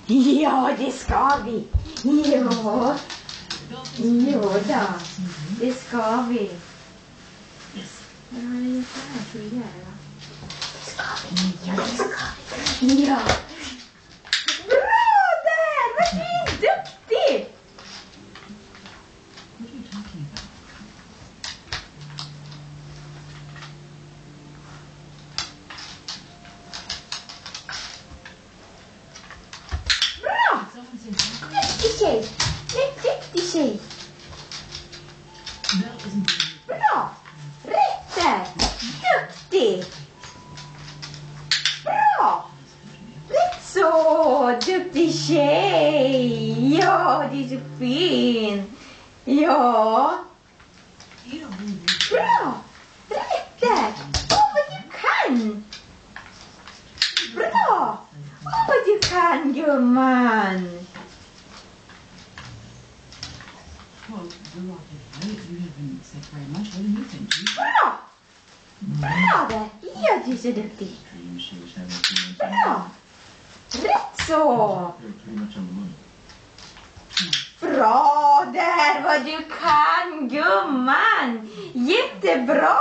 Ja, det ska vi. Ja. Jo då, det ska vi. Vad har jag gjort här tidigare? Det ska vi. Ja, det ska vi. Ja. Bra där! Vad fint! Duktig! Bra! Duktig tjej! Duktig tjej! Bra! Rätt där! Duktig! Bra! Rätt så! Duktig tjej! Ja, det är så fin! Ja! Bra! Rätt där! Åh, vad du kan! Bra! Åh, vad du kan, gumman! Bra! Bra där! Ja, du är så duktig! Bra! Rätt så! Bra där vad du kan, gumman! Jättebra!